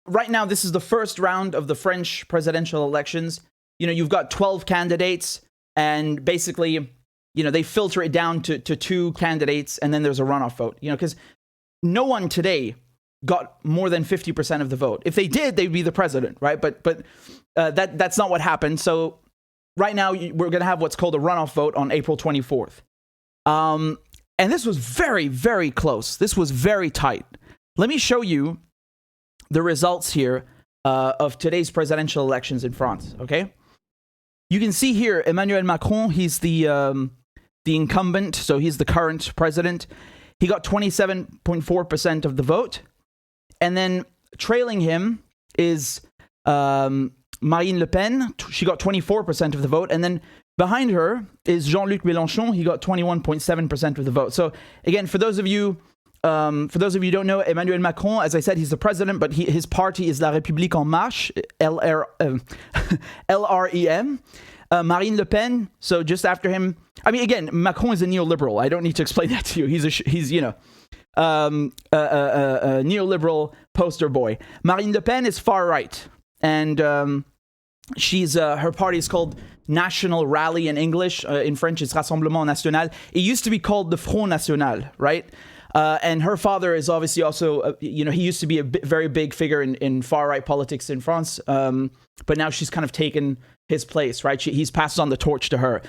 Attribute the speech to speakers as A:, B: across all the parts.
A: right now, this is the first round of the French presidential elections. You've got 12 candidates, and basically, they filter it down to 2 candidates, and then there's a runoff vote. Because no one today got more than 50% of the vote. If they did, they'd be the president, right? But that's not what happened. So right now, we're going to have what's called a runoff vote on April 24th. And this was very, very close. This was very tight. Let me show you the results here of today's presidential elections in France, okay? You can see here, Emmanuel Macron, he's the incumbent, so he's the current president. He got 27.4% of the vote. And then trailing him is Marine Le Pen. She got 24% of the vote. And then behind her is Jean-Luc Mélenchon. He got 21.7% of the vote. So again, for those of you who don't know, Emmanuel Macron, as I said, he's the president, but his party is La République En Marche, LREM. Marine Le Pen, so just after him. I mean, again, Macron is a neoliberal. I don't need to explain that to you. He's a neoliberal poster boy. Marine Le Pen is far right, and she's her party is called National Rally in English. In French, it's Rassemblement National. It used to be called the Front National, right? And her father is obviously also, he used to be a very big figure in far-right politics in France, but now she's kind of taken his place, right? He's passed on the torch to her.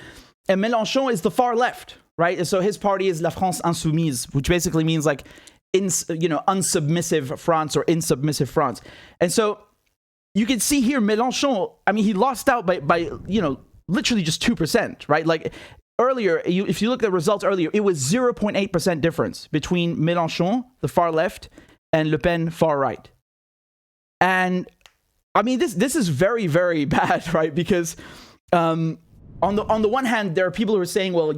A: And Mélenchon is the far left, right? And so his party is La France Insoumise, which basically means like, unsubmissive France or insubmissive France. And so you can see here, Mélenchon, I mean, he lost out by literally just 2%, right? Like, earlier, if you look at the results earlier, it was 0.8% difference between Mélenchon, the far left, and Le Pen, far right. And I mean, this is very, very bad, right? Because on the one hand, there are people who are saying, well,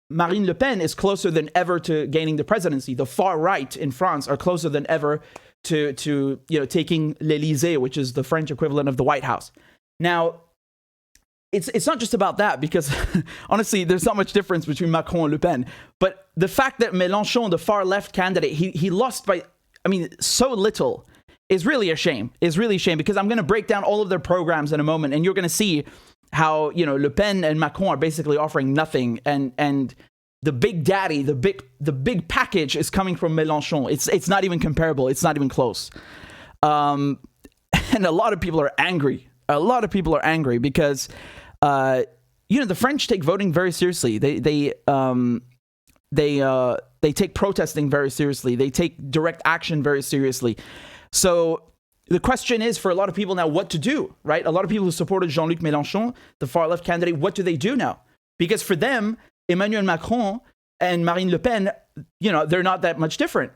A: Marine Le Pen is closer than ever to gaining the presidency. The far right in France are closer than ever to taking l'Élysée, which is the French equivalent of the White House. Now, it's not just about that, because honestly, there's not much difference between Macron and Le Pen. But the fact that Mélenchon, the far left candidate, he lost by, so little is really a shame. Is really a shame, because I'm going to break down all of their programs in a moment, and you're going to see how, Le Pen and Macron are basically offering nothing, and the big daddy, the big package is coming from Mélenchon. It's not even comparable. It's not even close. And a lot of people are angry. A lot of people are angry because, the French take voting very seriously. They take protesting very seriously. They take direct action very seriously. So the question is for a lot of people now what to do, right? A lot of people who supported Jean-Luc Mélenchon, the far left candidate, what do they do now? Because for them, Emmanuel Macron and Marine Le Pen, they're not that much different.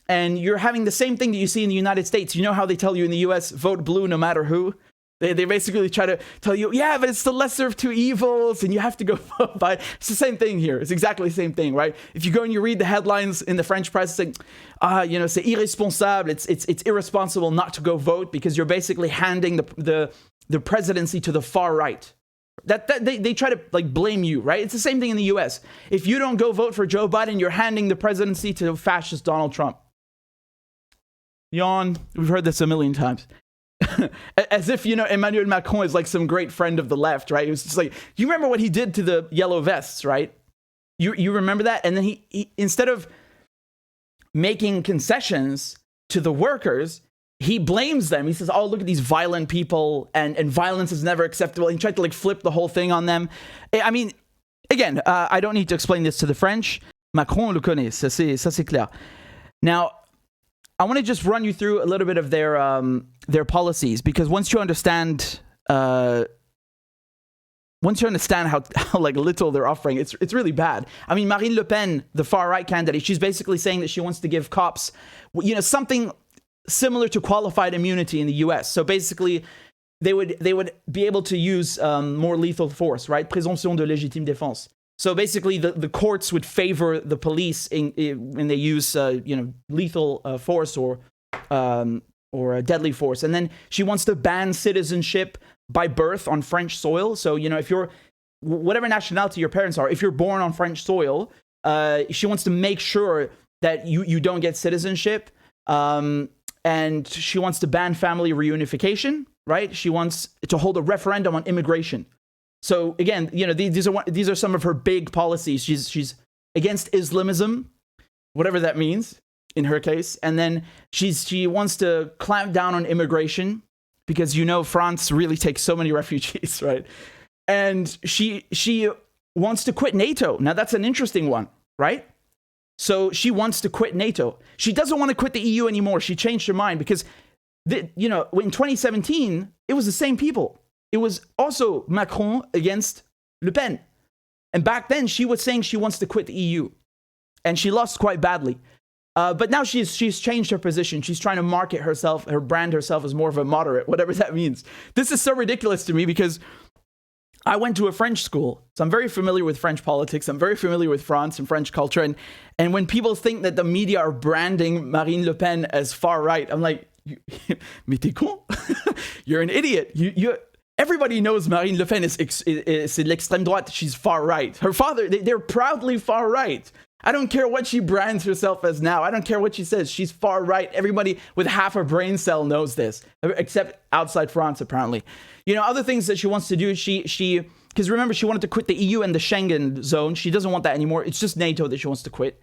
A: And you're having the same thing that you see in the United States. You know how they tell you in the US, vote blue no matter who? They basically try to tell you, yeah, but it's the lesser of two evils, and you have to go vote by. It's the same thing here. It's exactly the same thing, right? If you go and you read the headlines in the French press saying, c'est irresponsable, it's irresponsible not to go vote because you're basically handing the presidency to the far right. That they try to blame you, right? It's the same thing in the US. If you don't go vote for Joe Biden, you're handing the presidency to fascist Donald Trump. Yawn. We've heard this a million times. As if, Emmanuel Macron is like some great friend of the left, right? It was just like, you remember what he did to the yellow vests, right? You remember that? And then he instead of making concessions to the workers, he blames them. He says, oh, look at these violent people, and violence is never acceptable. He tried to flip the whole thing on them. I mean, again, I don't need to explain this to the French. Macron le connaît, ça c'est clair. Now, I want to just run you through a little bit of their policies, because once you understand how little they're offering, it's really bad. I mean, Marine Le Pen, the far right candidate, she's basically saying that she wants to give cops, something similar to qualified immunity in the US. So basically, they would be able to use more lethal force, right? Présomption de légitime défense. So basically, the courts would favor the police when they use lethal force or a deadly force. And then she wants to ban citizenship by birth on French soil. So if you're whatever nationality your parents are, if you're born on French soil, she wants to make sure that you don't get citizenship. and she wants to ban family reunification, right? She wants to hold a referendum on immigration. So again, these are some of her big policies. She's against Islamism, whatever that means in her case, and then she wants to clamp down on immigration because France really takes so many refugees, right? And she wants to quit NATO. Now that's an interesting one, right? So she wants to quit NATO. She doesn't want to quit the EU anymore. She changed her mind because, in 2017, it was the same people. It was also Macron against Le Pen. And back then, she was saying she wants to quit the EU. And she lost quite badly. But now she's changed her position. She's trying to market herself, brand herself as more of a moderate, whatever that means. This is so ridiculous to me because I went to a French school, so I'm very familiar with French politics. I'm very familiar with France and French culture. And when people think that the media are branding Marine Le Pen as far right, I'm like, mais t'es con? You're an idiot. Everybody knows Marine Le Pen is l'extrême droite. She's far right. Her father, they're proudly far right. I don't care what she brands herself as now. I don't care what she says. She's far right. Everybody with half a brain cell knows this, except outside France, apparently. Other things that she wants to do, because remember, she wanted to quit the EU and the Schengen zone. She doesn't want that anymore. It's just NATO that she wants to quit.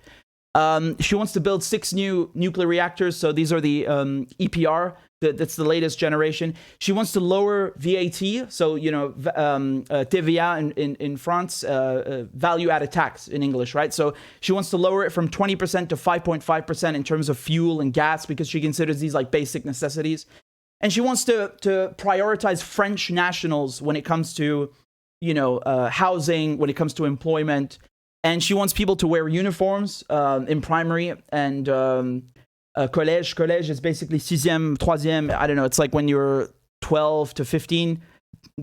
A: She wants to build 6 new nuclear reactors. So these are the EPR. That's the latest generation. She wants to lower VAT. So, TVA in France, value-added tax in English, right? So she wants to lower it from 20% to 5.5% in terms of fuel and gas because she considers these like basic necessities. And she wants to prioritize French nationals when it comes to, housing, when it comes to employment. And she wants people to wear uniforms in primary and collège. Collège is basically sixième, troisième. I don't know. It's like when you're 12 to 15,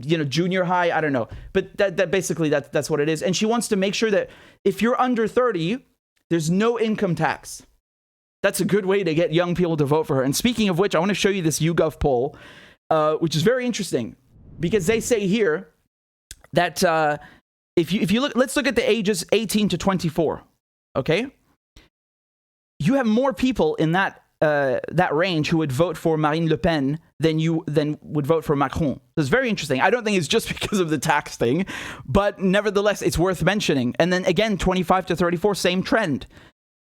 A: junior high. I don't know. But that basically that's what it is. And she wants to make sure that if you're under 30, there's no income tax. That's a good way to get young people to vote for her. And speaking of which, I want to show you this YouGov poll, which is very interesting because they say here that if you look, let's look at the ages 18 to 24. Okay, you have more people in that range who would vote for Marine Le Pen than would vote for Macron. It's very interesting. I don't think it's just because of the tax thing, but nevertheless, it's worth mentioning. And then again, 25 to 34, same trend.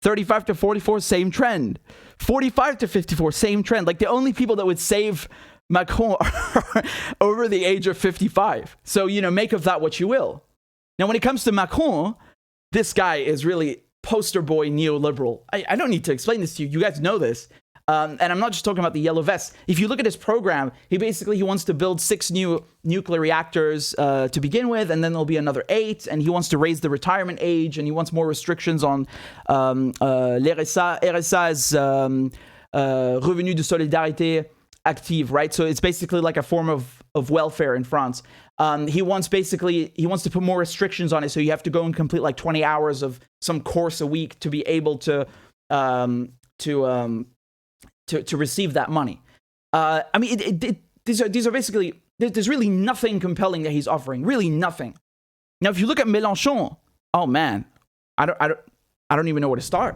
A: 35 to 44, same trend. 45 to 54, same trend. Like the only people that would save Macron are over the age of 55. So, make of that what you will. Now, when it comes to Macron, this guy is really poster boy neoliberal. I don't need to explain this to you. You guys know this. And I'm not just talking about the yellow vests. If you look at his program, he wants to build 6 new nuclear reactors to begin with, and then there'll be another 8, and he wants to raise the retirement age, and he wants more restrictions on l'RSA. RSA is Revenu de Solidarité Active, right? So it's basically like a form of welfare in France. He wants to put more restrictions on it, so you have to go and complete like 20 hours of some course a week to be able to receive that money. These are basically, there's really nothing compelling that he's offering. Really nothing. Now, if you look at Mélenchon, oh man, I don't even know where to start.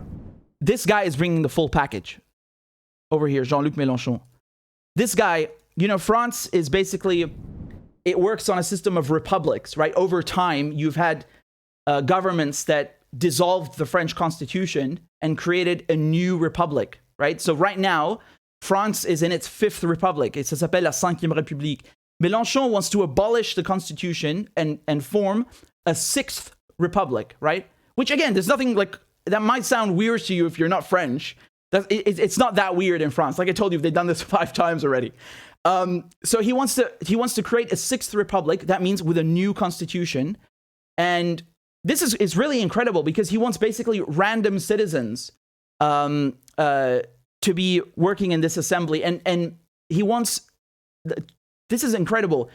A: This guy is bringing the full package. Over here, Jean-Luc Mélenchon. This guy, France is basically, it works on a system of republics, right? Over time, you've had governments that dissolved the French constitution and created a new republic, right? So right now, France is in its 5th republic. Ça s'appelle la 5e République. Mélenchon wants to abolish the constitution and form a 6th republic, right? Which again, there's nothing like, that might sound weird to you if you're not French. It's not that weird in France. Like I told you, they've done this 5 times already. So he wants to create a 6th republic. That means with a new constitution. And this is really incredible because he wants basically random citizens to be working in this assembly. And he wants, this is incredible.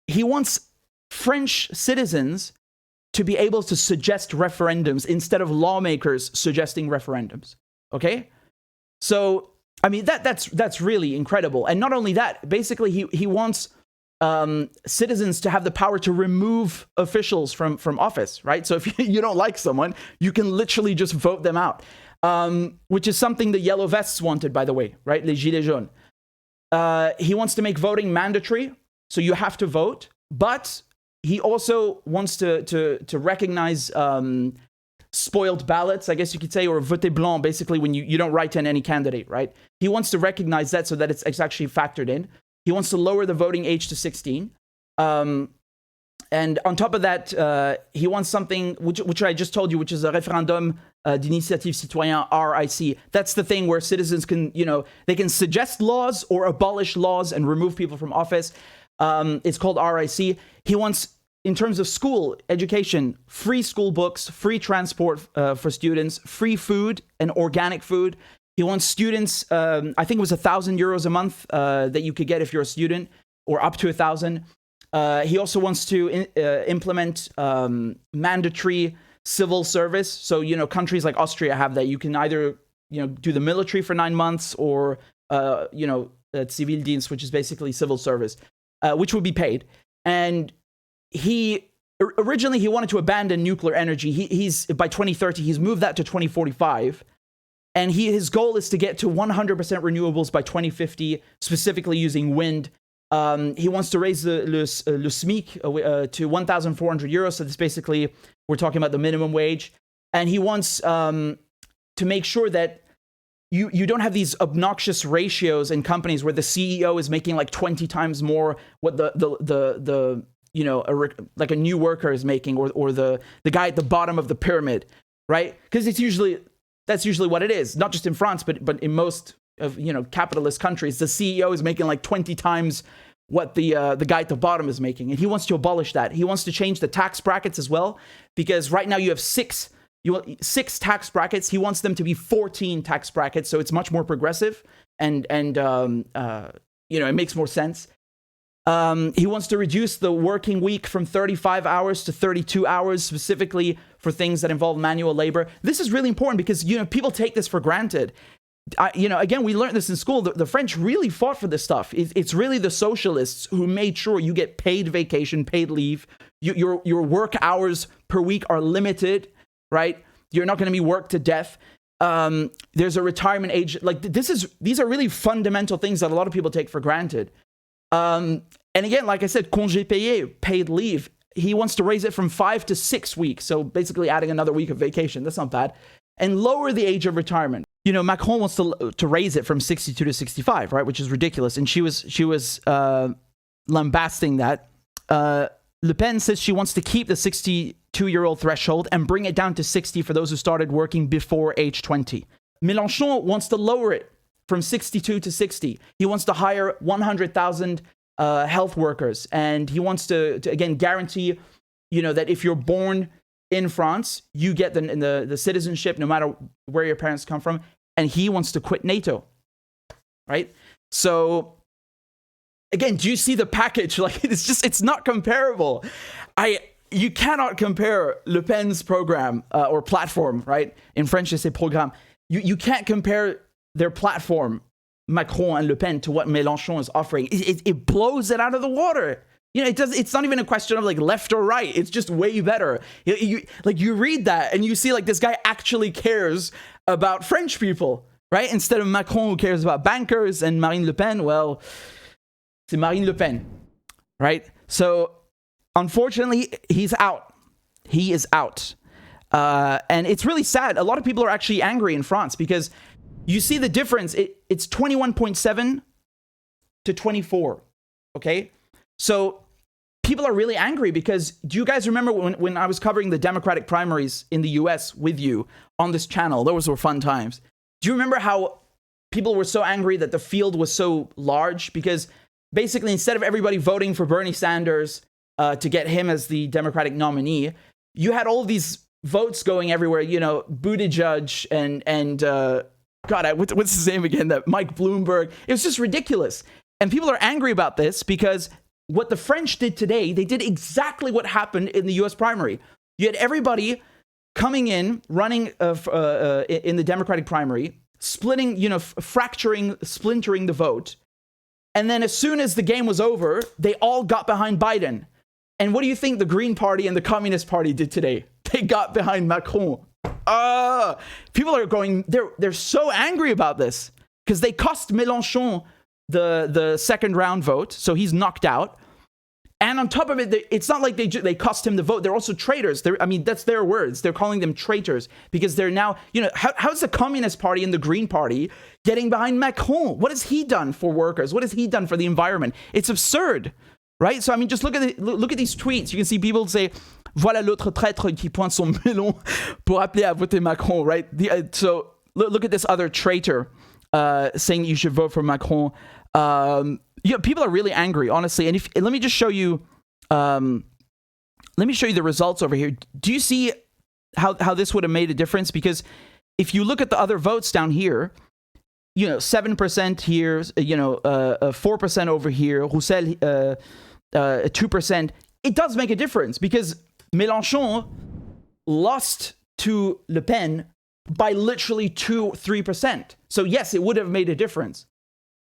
A: He wants French citizens to be able to suggest referendums instead of lawmakers suggesting referendums. Okay? So, I mean, that's really incredible. And not only that, basically he wants citizens to have the power to remove officials from office, right? So if you don't like someone, you can literally just vote them out. which is something the yellow vests wanted, by the way, right? Les gilets jaunes. He wants to make voting mandatory, so you have to vote, but he also wants to recognize spoiled ballots, I guess you could say, or vote blanc, basically when you don't write in any candidate, right? He wants to recognize that so that it's actually factored in. He wants to lower the voting age to 16. And on top of that, he wants something, which I just told you, which is a référendum d'initiative citoyen, RIC. That's the thing where citizens can, they can suggest laws or abolish laws and remove people from office. It's called RIC. He wants, in terms of school education, free school books, free transport for students, free food and organic food. He wants students, I think it was €1,000 a month that you could get if you're a student, or up to 1,000. He also wants to implement mandatory civil service. So, countries like Austria have that. You can either, do the military for 9 months or, Zivildienst, which is basically civil service, which would be paid. And originally he wanted to abandon nuclear energy. He's by 2030, he's moved that to 2045. And his goal is to get to 100% renewables by 2050, specifically using wind. He wants to raise le SMIC to 1,400 euros. So that's basically, we're talking about the minimum wage. And he wants to make sure that you don't have these obnoxious ratios in companies where the CEO is making like 20 times more what like a new worker is making, or the guy at the bottom of the pyramid, right? Because that's usually what it is, not just in France, but in most of capitalist countries. The CEO is making like 20 times what the guy at the bottom is making, and he wants to abolish that. He wants to change the tax brackets as well, because right now you have six tax brackets. He wants them to be 14 tax brackets, so it's much more progressive, and it makes more sense. He wants to reduce the working week from 35 hours to 32 hours, specifically for things that involve manual labor. This is really important because, people take this for granted. Again, we learned this in school. The French really fought for this stuff. It's really the socialists who made sure you get paid vacation, paid leave. Your work hours per week are limited, right? You're not going to be worked to death. There's a retirement age. Like these are really fundamental things that a lot of people take for granted. And again, like I said, congé payé, paid leave. He wants to raise it from 5 to 6 weeks. So basically adding another week of vacation. That's not bad. And lower the age of retirement. Macron wants to raise it from 62 to 65, right? Which is ridiculous. And she was lambasting that. Le Pen says she wants to keep the 62-year-old threshold and bring it down to 60 for those who started working before age 20. Mélenchon wants to lower it from 62 to 60. He wants to hire 100,000 health workers. And he wants to again, guarantee, that if you're born in France, you get the citizenship no matter where your parents come from. And he wants to quit NATO, right? So, again, do you see the package? Like, it's not comparable. You cannot compare Le Pen's program or platform, right? In French, they say programme. You can't compare their platform, Macron and Le Pen, to what Mélenchon is offering. It blows it out of the water. It's not even a question of like left or right. It's just way better. You read that and you see like this guy actually cares about French people, right? Instead of Macron, who cares about bankers, and Marine Le Pen, well, c'est Marine Le Pen, right? So unfortunately, he's out. He is out. And it's really sad. A lot of people are actually angry in France because you see the difference. It's 21.7 to 24, okay? So people are really angry because, do you guys remember when I was covering the Democratic primaries in the US with you on this channel? Those were fun times. Do you remember how people were so angry that the field was so large? Because basically, instead of everybody voting for Bernie Sanders to get him as the Democratic nominee, you had all these votes going everywhere, Buttigieg and God, what's his name again? That Mike Bloomberg. It was just ridiculous. And people are angry about this because what the French did today, they did exactly what happened in the US primary. You had everybody coming in, running in the Democratic primary, splitting, splintering the vote. And then as soon as the game was over, they all got behind Biden. And what do you think the Green Party and the Communist Party did today? They got behind Macron. People are going, they're so angry about this because they cost Mélenchon the second round vote, so he's knocked out. And on top of it, it's not like they cost him the vote. They're also traitors. That's their words. They're calling them traitors because they're now, how's the Communist Party and the Green Party getting behind Macron? What has he done for workers? What has he done for the environment? It's absurd, right? So, just look at these tweets. You can see people say, voilà l'autre traître qui pointe son melon pour appeler à voter Macron, right? So look at this other traitor saying you should vote for Macron. People are really angry, honestly. And let me just show you. Let me show you the results over here. Do you see how this would have made a difference? Because if you look at the other votes down here, 7% here, 4% over here, Roussel 2%. It does make a difference because Mélenchon lost to Le Pen by literally 2-3%. So yes, it would have made a difference.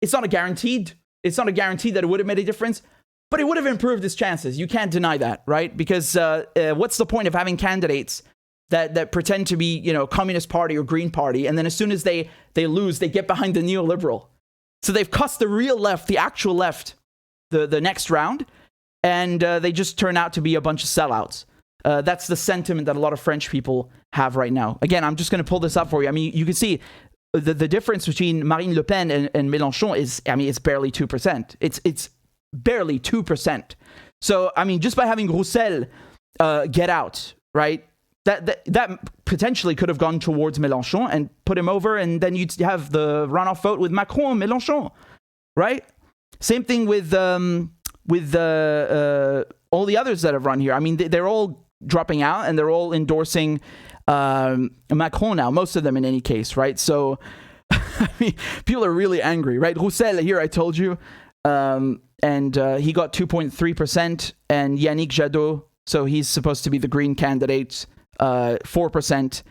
A: It's not guaranteed that it would have made a difference, but it would have improved his chances. You can't deny that, right? Because what's the point of having candidates that pretend to be, Communist Party or Green Party, and then as soon as they lose, they get behind the neoliberal. So they've cost the real left, the actual left, the next round, and they just turn out to be a bunch of sellouts. That's the sentiment that a lot of French people have right now. Again, I'm just going to pull this up for you. You can see the difference between Marine Le Pen and Mélenchon is, it's barely 2%. It's barely 2%. So, just by having Roussel get out, right, that potentially could have gone towards Mélenchon and put him over, and then you'd have the runoff vote with Macron and Mélenchon, right? Same thing with all the others that have run here. They're all dropping out and they're all endorsing Macron now, most of them in any case, right? So, people are really angry, right? Roussel here, I told you, and he got 2.3%, and Yannick Jadot, so he's supposed to be the Green candidate, 4%.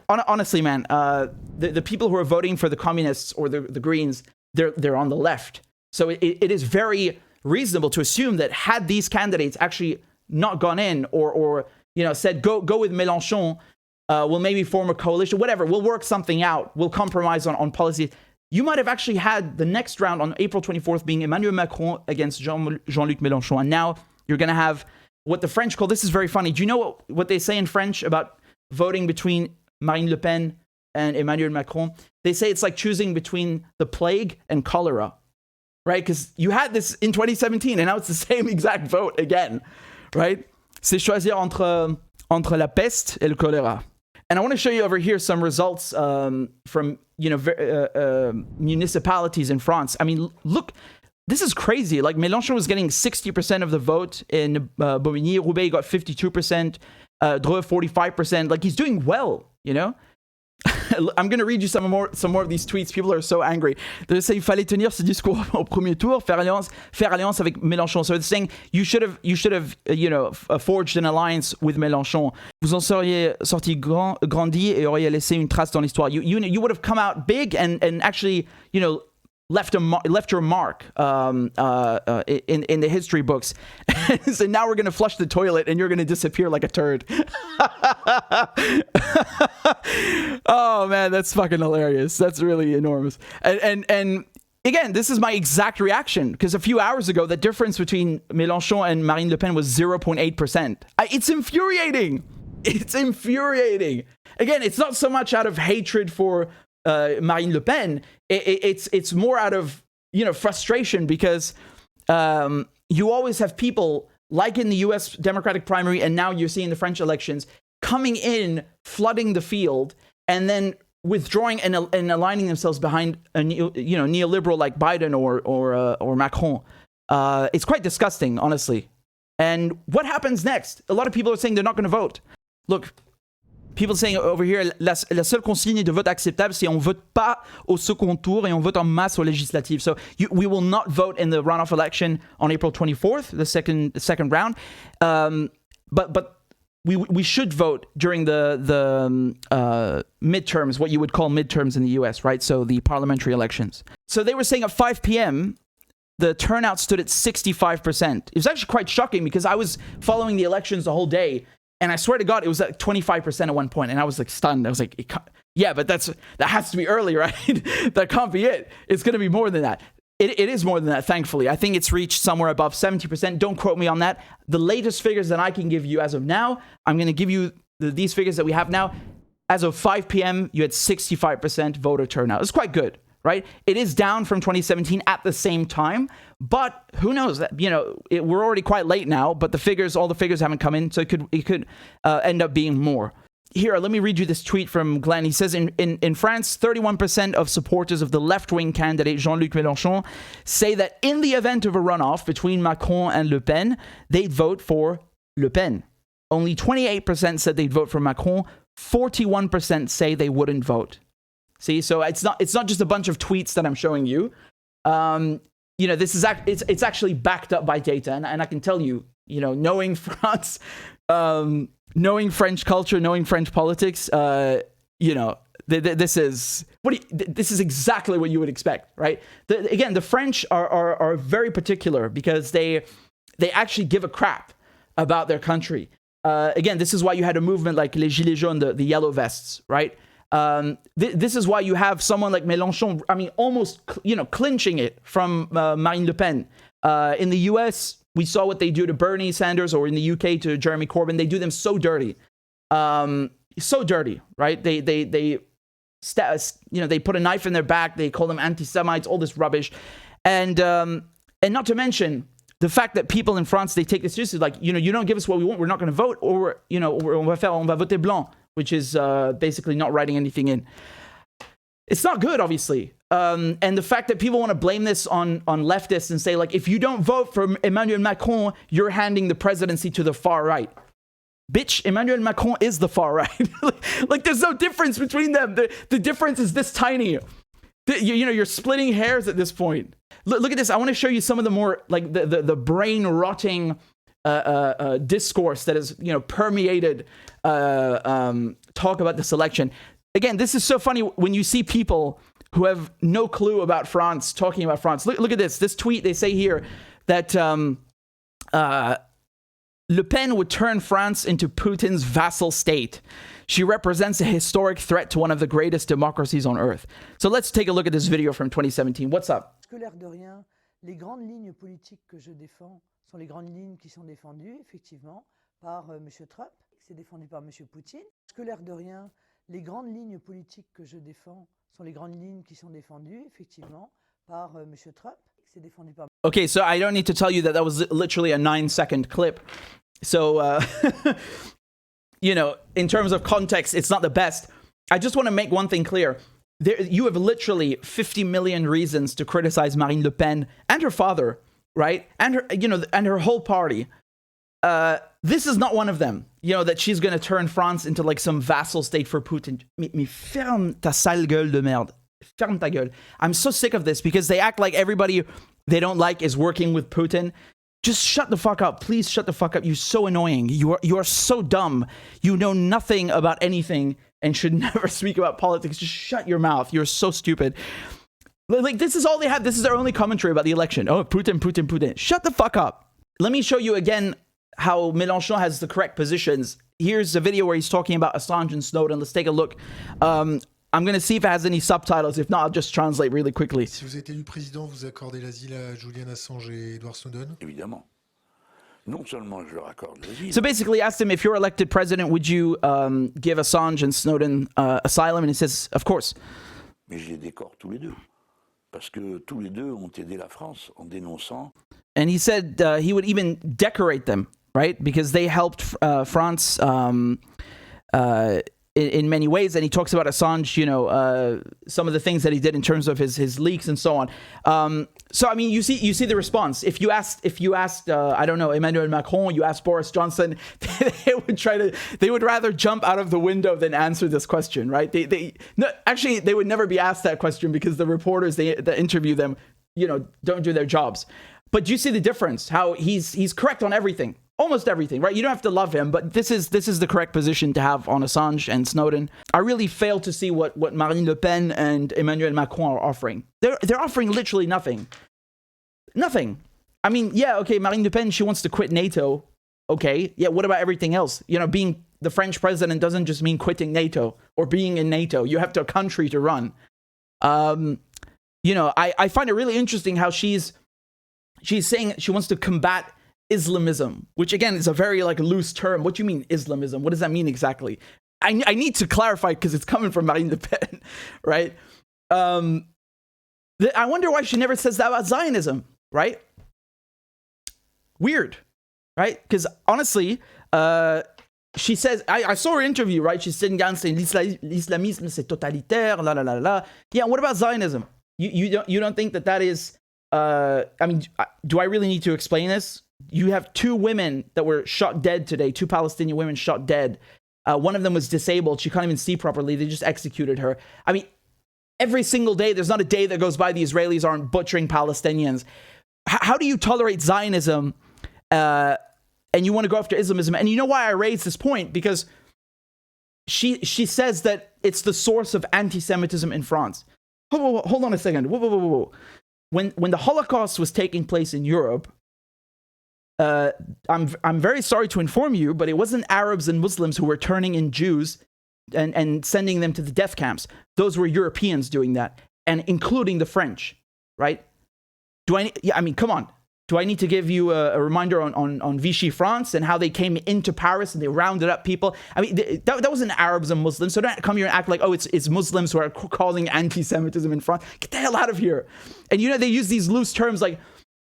A: Honestly, man, the people who are voting for the communists or the Greens, they're on the left. So it is very reasonable to assume that had these candidates actually not gone in or said go with Mélenchon, we'll maybe form a coalition, whatever, we'll work something out, we'll compromise on policy, you might have actually had the next round on April 24th being Emmanuel Macron against Jean-Luc Mélenchon. And now you're going to have what the French call, this is very funny, do you know what they say in French about voting between Marine Le Pen and Emmanuel Macron? They say it's like choosing between the plague and cholera, right? Because you had this in 2017 and now it's the same exact vote again, right? C'est choisir entre la peste et le choléra. And I want to show you over here some results from municipalities in France. Look, this is crazy. Like Mélenchon was getting 60% of the vote in Bobigny. Roubaix got 52%. Dreux 45%. Like he's doing well, I'm going to read you some more of these tweets. People are so angry. They say il fallait tenir ce discours au premier tour, faire alliance avec Mélenchon. So they're saying you should have forged an alliance with Mélenchon. Vous en seriez sorti grandi et auriez laissé une trace dans l'histoire. You would have come out big and actually left your mark in the history books. So now we're going to flush the toilet and you're going to disappear like a turd. Oh man, that's fucking hilarious. That's really enormous. And again, this is my exact reaction because a few hours ago, the difference between Mélenchon and Marine Le Pen was 0.8%. It's infuriating. It's infuriating. Again, it's not so much out of hatred for Marine Le Pen. It's more out of frustration because you always have people like in the U.S. Democratic primary, and now you're seeing the French elections coming in, flooding the field, and then withdrawing and aligning themselves behind a neoliberal like Biden or Macron. It's quite disgusting, honestly. And what happens next? A lot of people are saying they're not going to vote. Look. People saying over here, la seule consigne de vote acceptable, c'est on vote pas au second tour et on vote en masse aux législatives. So we will not vote in the runoff election on April 24th, the second round. But we should vote during the midterms, what you would call midterms in the US, right? So the parliamentary elections. So they were saying at 5 p.m., the turnout stood at 65%. It was actually quite shocking because I was following the elections the whole day. And I swear to God, it was at 25% at one point. And I was like stunned. I was like, yeah, but that has to be early, right? That can't be it. It's going to be more than that. It is more than that, thankfully. I think it's reached somewhere above 70%. Don't quote me on that. The latest figures that I can give you as of now, I'm going to give you these figures that we have now. As of 5 p.m., you had 65% voter turnout. It's quite good, right? It is down from 2017 at the same time, but who knows? We're already quite late now, but all the figures haven't come in, so it could end up being more. Here, let me read you this tweet from Glenn. He says, in France, 31% of supporters of the left-wing candidate Jean-Luc Mélenchon say that in the event of a runoff between Macron and Le Pen, they'd vote for Le Pen. Only 28% said they'd vote for Macron. 41% say they wouldn't vote. See, so it's not just a bunch of tweets that I'm showing you. This is it's actually backed up by data, and I can tell you, knowing France, knowing French culture, knowing French politics, this is exactly what you would expect, right? Again, the French are very particular because they actually give a crap about their country. Again, this is why you had a movement like les Gilets jaunes, the yellow vests, right? This is why you have someone like Mélenchon, almost, clinching it from Marine Le Pen. In the US, we saw what they do to Bernie Sanders, or in the UK to Jeremy Corbyn. They do them so dirty. So dirty, right? They put a knife in their back. They call them anti-Semites, all this rubbish. And not to mention the fact that people in France, they take this seriously, like, you don't give us what we want, we're not going to vote, or, on va voter blanc, which is basically not writing anything in. It's not good, obviously. And the fact that people want to blame this on leftists and say, like, if you don't vote for Emmanuel Macron, you're handing the presidency to the far right. Bitch, Emmanuel Macron is the far right. Like, there's no difference between them. The difference is this tiny. You're splitting hairs at this point. Look at this. I want to show you some of the more, like, the brain-rotting discourse that has, permeated talk about this election. Again, this is so funny when you see people who have no clue about France talking about France. Look at this. This tweet, they say here that Le Pen would turn France into Putin's vassal state. She represents a historic threat to one of the greatest democracies on earth. So let's take a look at this video from 2017. What's up?
B: L'air de rien, les grandes lignes politiques que je défends sont les grandes lignes qui sont défendues, effectivement, par M. Trump. C'est défendu par M. Poutine. L'air de rien, les grandes lignes politiques que je défends sont les grandes lignes qui sont défendues, effectivement, par M. Trump. C'est défendu par...
A: Okay, so I don't need to tell you that was literally a 9-second clip. So, in terms of context, it's not the best. I just want to make one thing clear. You have literally 50 million reasons to criticize Marine Le Pen and her father, right? And her, and her whole party. This is not one of them. That she's going to turn France into like some vassal state for Putin. Mais ferme ta sale gueule de merde. Ferme ta gueule. I'm so sick of this because they act like everybody they don't like is working with Putin. Just shut the fuck up. Please shut the fuck up. You're so annoying. You are so dumb. You know nothing about anything and should never speak about politics. Just shut your mouth. You're so stupid. Like, this is all they have. This is their only commentary about the election. Oh, Putin, Putin, Putin. Shut the fuck up. Let me show you again how Mélenchon has the correct positions. Here's a video where he's talking about Assange and Snowden. Let's take a look. I'm going to see if it has any subtitles. If not, I'll just translate really quickly.
C: Si vous êtes élu président, vous accordez l'asile à Julian Assange et Edward Snowden?
D: Évidemment. Non seulement je leur accorde l'asile.
A: So basically, asked him, if you're elected president, would you give Assange and Snowden asylum? And he says, of course.
D: Mais je les décore tous les deux. Parce que tous les deux ont aidé la France en dénonçant.
A: And he said he would even decorate them, right? Because they helped France in many ways. And he talks about Assange, some of the things that he did in terms of his leaks and so on. So, I mean, you see the response. If you asked, I don't know, Emmanuel Macron, you asked Boris Johnson, they would rather jump out of the window than answer this question, right? Actually, they would never be asked that question because the reporters that interview them, don't do their jobs. But do you see the difference? How he's correct on everything. Almost everything, right? You don't have to love him, but this is the correct position to have on Assange and Snowden. I really fail to see what Marine Le Pen and Emmanuel Macron are offering. They're offering literally nothing. Nothing. I mean, yeah, okay, Marine Le Pen, she wants to quit NATO. Okay, yeah, what about everything else? You know, being the French president doesn't just mean quitting NATO or being in NATO. You have a country to run. You know, I find it really interesting how she's saying she wants to combat Islamism, which again is a very like loose term. What do you mean Islamism? What does that mean exactly? I need to clarify because it's coming from Marine Le Pen, right? I wonder why she never says that about Zionism, right? Weird, right? Because honestly, she says, I saw her interview, right? She's sitting down saying l'islamisme c'est totalitaire, la la la la. Yeah, what about Zionism? You don't think that is? I mean, do I really need to explain this? You have 2 women that were shot dead today. 2 Palestinian women shot dead. One of them was disabled. She can't even see properly. They just executed her. I mean, every single day, there's not a day that goes by the Israelis aren't butchering Palestinians. How do you tolerate Zionism and you want to go after Islamism? And you know why I raise this point? Because she says that it's the source of anti-Semitism in France. Hold on a second. Whoa. When the Holocaust was taking place in Europe, I'm very sorry to inform you, but it wasn't Arabs and Muslims who were turning in Jews and sending them to the death camps. Those were Europeans doing that, and including the French, right? I mean, come on. Do I need to give you a reminder on Vichy France and how they came into Paris and they rounded up people? I mean, that wasn't Arabs and Muslims, so don't come here and act like, oh, it's Muslims who are causing anti-Semitism in France. Get the hell out of here. And, you know, they use these loose terms like,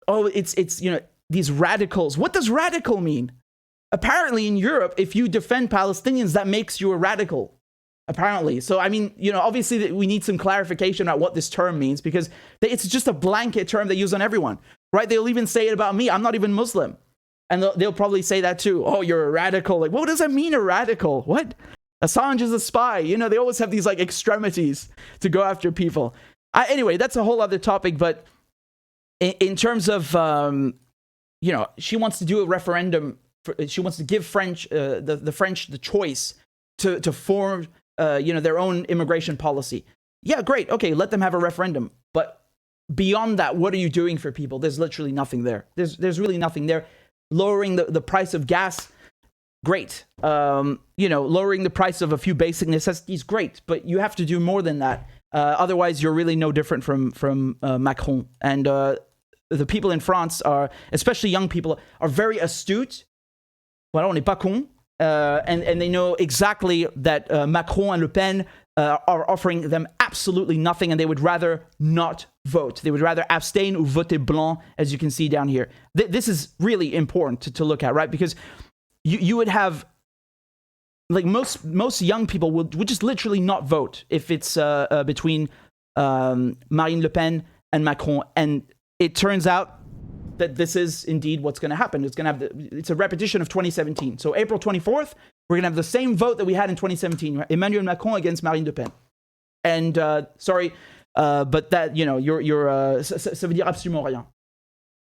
A: oh, it's you know, these radicals. What does radical mean? Apparently in Europe, if you defend Palestinians, that makes you a radical. Apparently. So, I mean, you know, obviously we need some clarification about what this term means because it's just a blanket term they use on everyone, right? They'll even say it about me. I'm not even Muslim. And they'll probably say that too. Oh, you're a radical. Like, what does that mean, a radical? What? Assange is a spy. You know, they always have these like extremities to go after people. Anyway, that's a whole other topic. But in terms of, you know, she wants to do a referendum. She wants to give the French the choice to form, you know, their own immigration policy. Yeah, great. Okay, let them have a referendum. But beyond that, what are you doing for people? There's literally nothing there. There's really nothing there. Lowering the price of gas, great. You know, lowering the price of a few basic necessities, great. But you have to do more than that. Otherwise, you're really no different from Macron. And the people in France are, especially young people, are very astute. Voilà, on n'est pas con. And they know exactly that Macron and Le Pen are offering them absolutely nothing, and they would rather not vote. They would rather abstain ou voter blanc, as you can see down here. This is really important to look at, right? Because you would have, like, most young people would just literally not vote if it's between Marine Le Pen and Macron. And it turns out that this is indeed what's going to happen. It's a repetition of 2017. So April 24th, we're going to have the same vote that we had in 2017. Emmanuel Macron against Marine Le Pen. And sorry, but that, you know, ça veut dire absolument rien.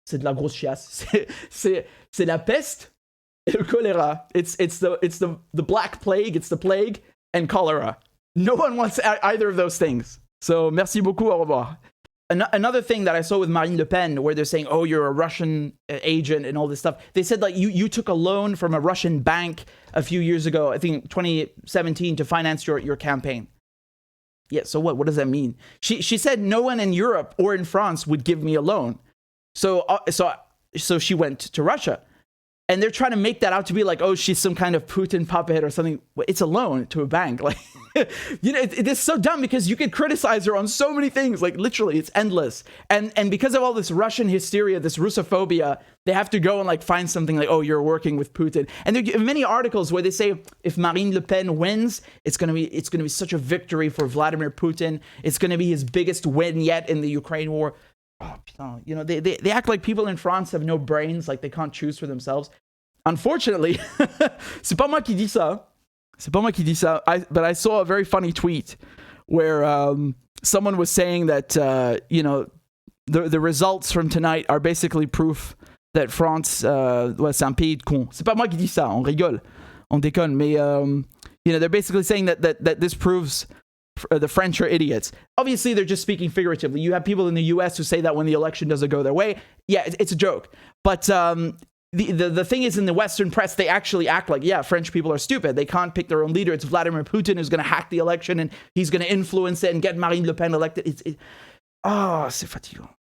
A: C'est de la grosse chiasse. C'est la peste et le choléra. It's the Black Plague. It's the plague and cholera. No one wants either of those things. So merci beaucoup. Au revoir. Another thing that I saw with Marine Le Pen, where they're saying, oh, you're a Russian agent and all this stuff. They said, like, you took a loan from a Russian bank a few years ago, I think 2017, to finance your campaign. Yeah, so what? What does that mean? She said no one in Europe or in France would give me a loan. So she went to Russia. And they're trying to make that out to be like, oh, she's some kind of Putin puppet or something. It's a loan to a bank. Like, you know, it's so dumb because you could criticize her on so many things. Like, literally, it's endless. And because of all this Russian hysteria, this Russophobia, they have to go and like find something like, oh, you're working with Putin. And there are many articles where they say if Marine Le Pen wins, it's gonna be such a victory for Vladimir Putin. It's gonna be his biggest win yet in the Ukraine war. Oh, putain. You know, they act like people in France have no brains, like they can't choose for themselves. Unfortunately, c'est pas moi qui dis ça. C'est pas moi qui dis ça. But I saw a very funny tweet where someone was saying that, you know, the results from tonight are basically proof that France, c'est un pays de cons. C'est pas moi qui dis ça. On rigole. On déconne. Mais, you know, they're basically saying that this proves the French are idiots. Obviously, they're just speaking figuratively. You have people in the US who say that when the election doesn't go their way. Yeah, it's a joke. But the thing is, in the Western press, they actually act like, yeah, French people are stupid. They can't pick their own leader. It's Vladimir Putin who's going to hack the election and he's going to influence it and get Marine Le Pen elected. C'est fatigant.